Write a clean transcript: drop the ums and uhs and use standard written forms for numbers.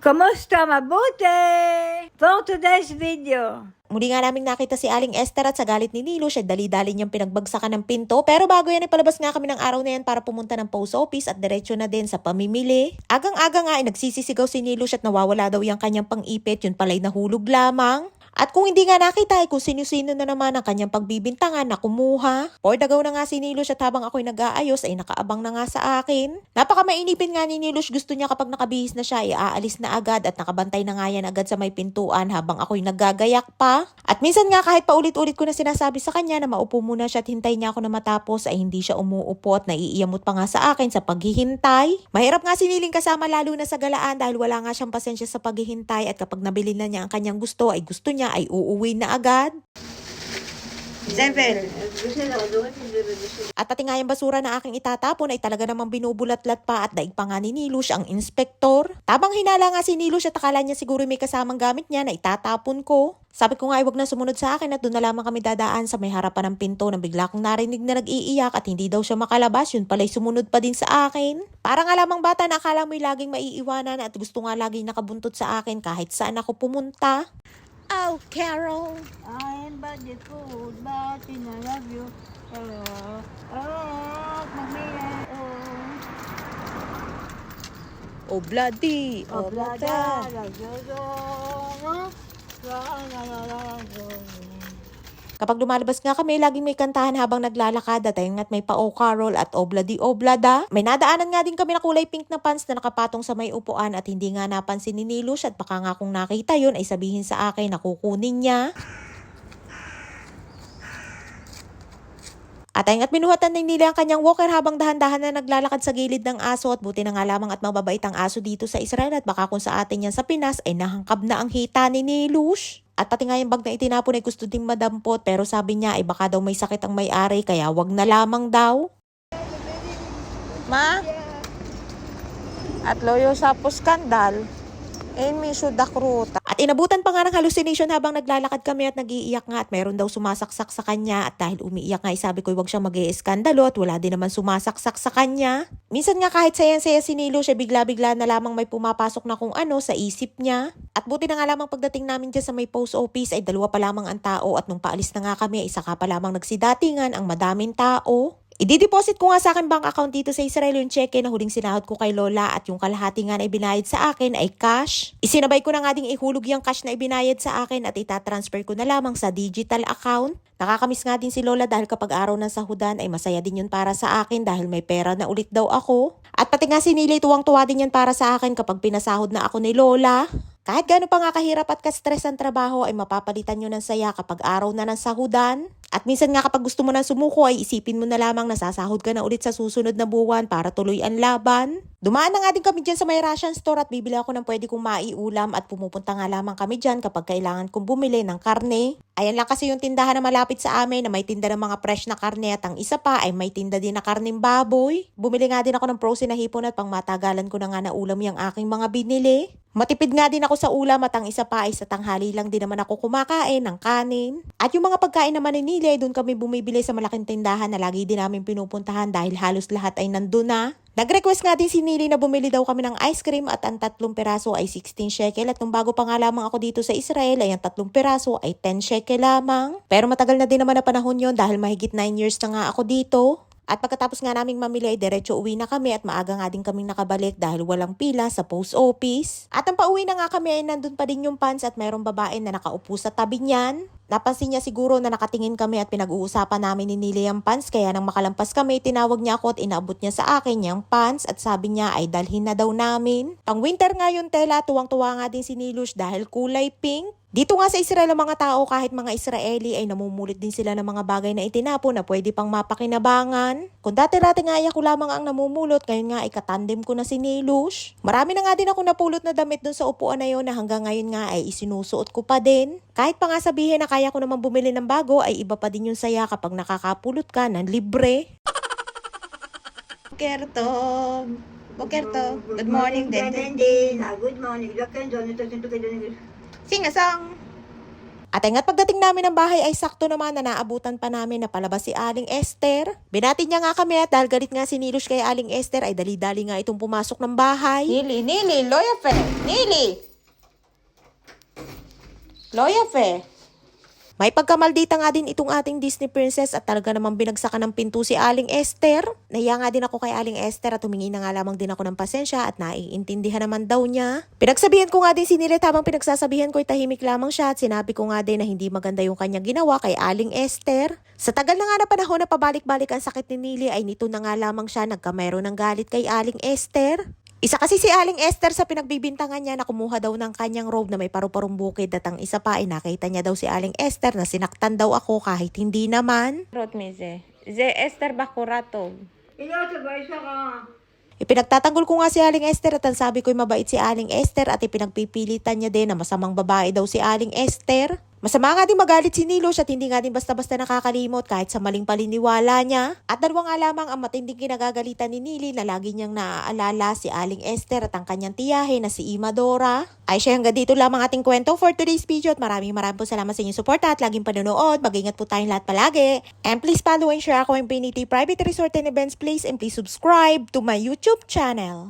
Kumusta? Mabuti! For today's video. Muli nga namin nakita si Aling Esther at sa galit ni Nilo, siya dali-dali niyang pinagbagsakan ng pinto. Pero bago yan, ipalabas nga kami ng araw na yan para pumunta ng post office at diretso na din sa pamimili. Agang-aga nga ay nagsisisigaw si Nilo at nawawala daw yung kanyang pang-ipit, yun pala'y nahulog lamang. At kung hindi nga nakita ay kung sino-sino na naman ang kanyang pagbibintangan na kumuha. Pordagaw na nga si Nilush at habang ako'y nag-aayos ay nakaabang na nga sa akin. Napaka mainipin nga ni Nilush, gusto niya kapag nakabihis na siya ay aalis na agad at nakabantay na nga yan agad sa may pintuan habang ako'y naggagayak pa. At minsan nga kahit paulit-ulit ko na sinasabi sa kanya na maupo muna siya at hintay niya ako na matapos ay hindi siya umuupo at naiiyamot pa nga sa akin sa paghihintay. Mahirap nga si Niling kasama lalo na sa galaan dahil wala nga siyang pasensya sa paghihintay at kapag nabili na niya ang kanyang gusto ay gusto niya ay uuwi na agad. Zenvel. At pati nga yung basura na aking itatapon ay talaga namang binubulat-lat pa at daig pa nga ni Nilush ang inspektor. Tabang hinala nga si Nilush at akala niya siguro may kasamang gamit niya na itatapon ko. Sabi ko nga ay wag na sumunod sa akin at doon na lamang kami dadaan sa may harapan ng pinto na bigla kong narinig na nag-iiyak at hindi daw siya makalabas, yun pala'y sumunod pa din sa akin. Para nga lamang bata na akala mo'y laging maiiwanan at gusto nga laging nakabuntot sa akin kahit saan ako pumunta. Oh, Carol! I am bad at food, but I love you. Mamaya, Oh, bloody! Oh, bloody! Kapag lumalabas nga kami, laging may kantahan habang naglalakad at ayun nga't may pa-O Carol at Obladi Oblada. May nadaanan nga din kami na kulay pink na pants na nakapatong sa may upuan at hindi nga napansin ni Nilush at baka nga kung nakita yun ay sabihin sa akin na kukunin niya. At ayun nga't binuhatan din nila ang kanyang walker habang dahan-dahan na naglalakad sa gilid ng aso at buti na nga lamang at mababait ang aso dito sa Israel at baka kung sa atin yan sa Pinas ay nahangkab na ang hita ni Nilush. At pati nga yung bag na itinapon ay gusto ding madampot pero sabi niya ay baka daw may sakit ang may-ari kaya wag na lamang daw. Ma? At loyo sa puskandal. Amy Sudakruta. At inabutan pa nga ng hallucination habang naglalakad kami at nag-iiyak nga at meron daw sumasaksak sa kanya at dahil umiiyak nga sabi ko wag siyang mag-iiskandalo at wala din naman sumasaksak sa kanya. Minsan nga kahit sayan-saya si Nilo siya bigla-bigla na lamang may pumapasok na kung ano sa isip niya. At buti na nga lamang pagdating namin dyan sa may post office ay dalawa pa lamang ang tao at nung paalis na nga kami ay saka pa lamang nagsidatingan ang madaming tao. I-deposit ko nga sa akin bank account dito sa Israel yung cheque na huling sinahod ko kay Lola at yung kalahati nga na ibinayad sa akin ay cash. Isinabay ko na nga ding ihulog yung cash na ibinayad sa akin at itatransfer ko na lamang sa digital account. Nakakamiss nga din si Lola dahil kapag araw ng sahudan ay masaya din yun para sa akin dahil may pera na ulit daw ako. At pati nga si Nili tuwang-tuwa din yan para sa akin kapag pinasahod na ako ni Lola. Kahit gaano pa nga kahirap at ka-stress ang trabaho ay mapapalitan nyo ng saya kapag araw na ng sahudan. At minsan nga kapag gusto mo nang sumuko ay isipin mo na lamang na sasahod ka na ulit sa susunod na buwan para tuloy ang laban. Dumaan na nga din kami dyan sa may Russian store at bibili ako ng pwede kong maiulam at pumupunta nga lamang kami dyan kapag kailangan kong bumili ng karne. Ayan lang kasi yung tindahan na malapit sa amin na may tinda ng mga fresh na karne at ang isa pa ay may tinda din na karneng baboy. Bumili nga din ako ng frozen na hipon at pang matagalan ko na nga na ulam yung aking mga binili. Matipid nga din ako sa ulam at ang isa pa ay sa tanghali lang din naman ako kumakain ng kanin. At yung mga pagkain naman ni Nili, doon kami bumibili sa malaking tindahan na lagi din namin pinupuntahan dahil halos lahat ay nandun na. Nag-request nga din si Nili na bumili daw kami ng ice cream at ang 3 peraso ay 16 shekel at nung bago pa nga lamang ako dito sa Israel ay ang 3 peraso ay 10 shekel lamang. Pero matagal na din naman na panahon yon dahil mahigit 9 years na nga ako dito. At pagkatapos nga naming mamili ay diretso uwi na kami at maaga nga din kaming nakabalik dahil walang pila sa post office. At ang pauwi na nga kami ay nandun pa din yung pants at mayroong babae na nakaupo sa tabi niyan. Napansin niya siguro na nakatingin kami at pinag-uusapan namin ni Nili ang pants kaya nang makalampas kami tinawag niya ako at inaabot niya sa akin yung pants at sabi niya ay dalhin na daw namin. Pang winter nga yung tela, tuwang-tuwa nga din si Nilush dahil kulay pink. Dito nga sa Israel ang mga tao kahit mga Israeli ay namumulit din sila ng mga bagay na itinapon na pwede pang mapakinabangan. Kung dati-dati nga ay ako lamang ang namumulot, ngayon nga ay katandem ko na si Nilush. Marami na nga din ako napulot na damit dun sa upuan na yun na hanggang ngayon nga ay isinusuot ko pa din. Kahit pa nga sabihin na kaya ko naman bumili ng bago ay iba pa din yung saya kapag nakakapulot ka ng libre. Bokerto. Bokerto. Good morning, Denden. Good morning. Sing a song. At ay nga't pagdating namin ng bahay ay sakto naman na naabutan pa namin na palabas si Aling Esther. Binati niya nga kami at dahil galit nga si Nilush kay Aling Esther ay dali-dali nga itong pumasok ng bahay. Nili, Loya Fe, Nili! Loya Fe! May pagkamaldita nga din itong ating Disney princess at talaga namang binagsakan ng pinto si Aling Esther. Nahiya nga din ako kay Aling Esther at humingi na nga lamang din ako ng pasensya at naiintindihan naman daw niya. Pinagsabihan ko nga din si Nilet habang pinagsasabihan ko ay tahimik lamang siya at sinabi ko nga din na hindi maganda yung kanyang ginawa kay Aling Esther. Sa tagal na nga na panahon na pabalik-balik ang sakit ni Nili ay nito na nga lamang siya nagkamero ng galit kay Aling Esther. Isa kasi si Aling Esther sa pinagbibintangan niya na kumuha daw ng kanyang robe na may paru-parong bukid at ang isa pa ay nakita niya daw si Aling Esther na sinaktan daw ako kahit hindi naman. Rot mi ze Esther bakurato. Ito, ba isa ka? Ipinagtatanggol ko nga si Aling Esther at ang sabi ko'y mabait si Aling Esther at ipinagpipilitan niya din na masamang babae daw si Aling Esther. Masama nga din magalit si Nilush at hindi nga din basta-basta nakakalimot kahit sa maling paliniwala niya. At dalawa nga lamang ang matinding kinagagalitan ni Nili na lagi niyang naaalala si Aling Esther at ang kanyang tiyahe na si Imadora. Ay siya hanggang dito lamang ating kwento for today's video at maraming po salamat sa inyong suporta at laging panonood. Mag-ingat po tayong lahat palagi. And please follow and share ako Infinity Private Resort and Events Place and please subscribe to my YouTube channel.